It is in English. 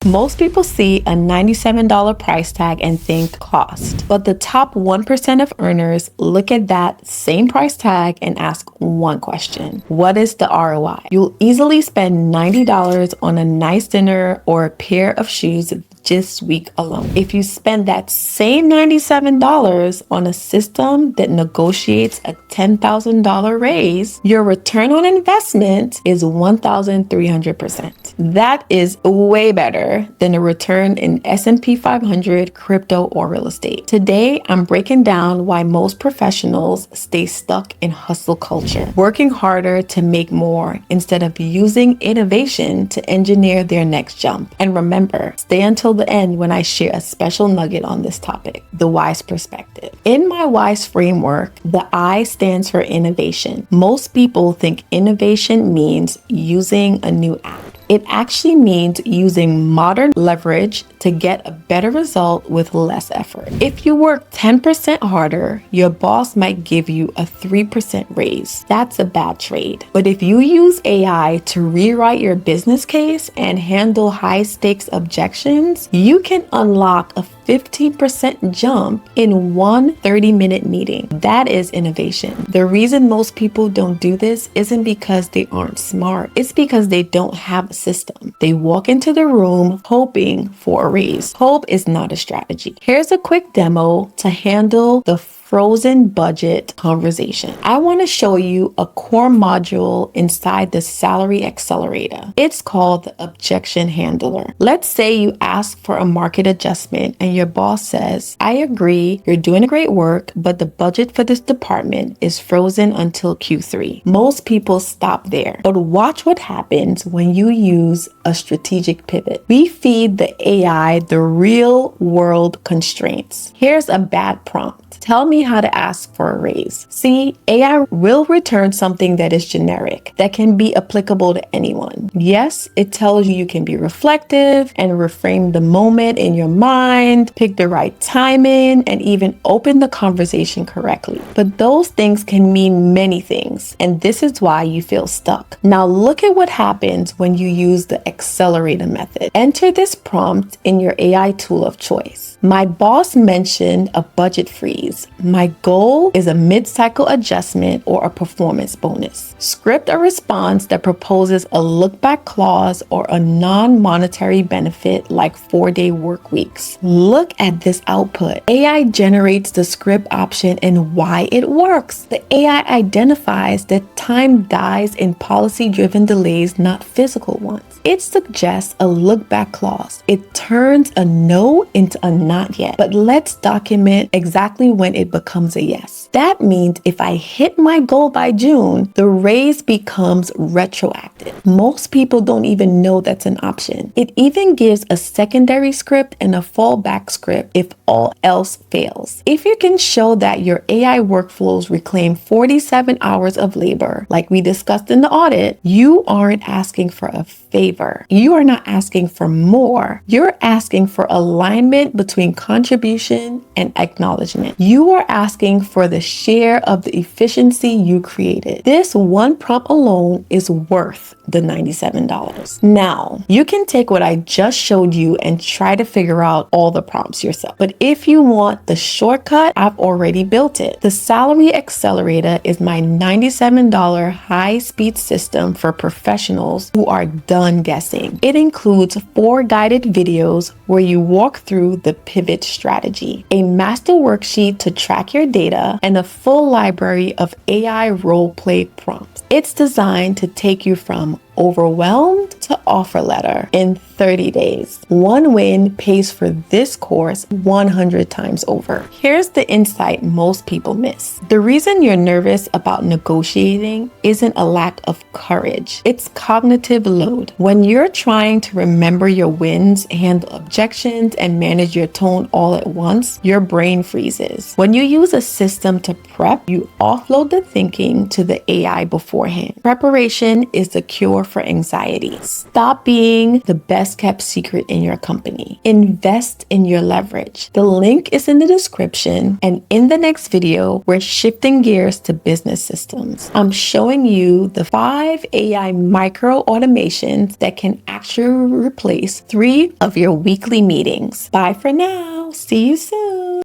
Most people see a $97 price tag and think cost, but the top 1% of earners look at that same price tag and ask one question: what is the ROI? You'll easily spend $90 on a nice dinner or a pair of shoes this week alone. If you spend that same $97 on a system that negotiates a $10,000 raise, your return on investment is 1,300%. That is way better than a return in S&P 500, crypto, or real estate. Today, I'm breaking down why most professionals stay stuck in hustle culture, working harder to make more instead of using innovation to engineer their next jump. And remember, stay until the end when I share a special nugget on this topic: the WISE perspective. In my WISE framework, the I stands for innovation. Most people think innovation means using a new app. It actually means using modern leverage to get a better result with less effort. If you work 10% harder, your boss might give you a 3% raise. That's a bad trade. But if you use AI to rewrite your business case and handle high-stakes objections, you can unlock a 15% jump in one 30-minute meeting. That is innovation. The reason most people don't do this isn't because they aren't smart. It's because they don't have a system. They walk into the room hoping for a raise. Hope is not a strategy. Here's a quick demo to handle the frozen budget conversation. I want to show you a core module inside the Salary Accelerator. It's called the Objection Handler. Let's say you ask for a market adjustment and your boss says, "I agree, you're doing great work, but the budget for this department is frozen until Q3. Most people stop there. But watch what happens when you use a strategic pivot. We feed the AI the real world constraints. Here's a bad prompt. Tell me how to ask for a raise. See, AI will return something that is generic, that can be applicable to anyone. Yes, it tells you can be reflective and reframe the moment in your mind, pick the right timing, and even open the conversation correctly. But those things can mean many things, and this is why you feel stuck. Now look at what happens when you use the Accelerator method. Enter this prompt in your AI tool of choice. My boss mentioned a budget freeze. My goal is a mid-cycle adjustment or a performance bonus. Script a response that proposes a look-back clause or a non-monetary benefit like 4-day work weeks. Look at this output. AI generates the script option and why it works. The AI identifies that time dies in policy-driven delays, not physical ones. It suggests a look-back clause. It turns a no into a not yet. But let's document exactly when it becomes a yes. That means if I hit my goal by June, the raise becomes retroactive. Most people don't even know that's an option. It even gives a secondary script and a fallback script if all else fails. If you can show that your AI workflows reclaim 47 hours of labor, like we discussed in the audit, you aren't asking for a favor. You are not asking for more. You're asking for alignment between contribution and acknowledgement. You are asking for the share of the efficiency you created. This one prompt alone is worth the $97. Now, you can take what I just showed you and try to figure out all the prompts yourself. But if you want the shortcut, I've already built it. The Salary Accelerator is my $97 high-speed system for professionals who are done guessing. It includes 4 guided videos where you walk through the pivot strategy, a master worksheet to track your data, and a full library of AI role-play prompts. It's designed to take you from overwhelmed to offer letter in 30 days. One win pays for this course 100 times over. Here's the insight most people miss. The reason you're nervous about negotiating isn't a lack of courage. It's cognitive load. When you're trying to remember your wins, handle objections, and manage your tone all at once, your brain freezes. When you use a system to prep, you offload the thinking to the AI beforehand. Preparation is the cure for anxiety. Stop being the best kept secret in your company. Invest in your leverage. The link is in the description, and in the next video, we're shifting gears to business systems. I'm showing you the 5 AI micro automations that can actually replace 3 of your weekly meetings. Bye for now. See you soon.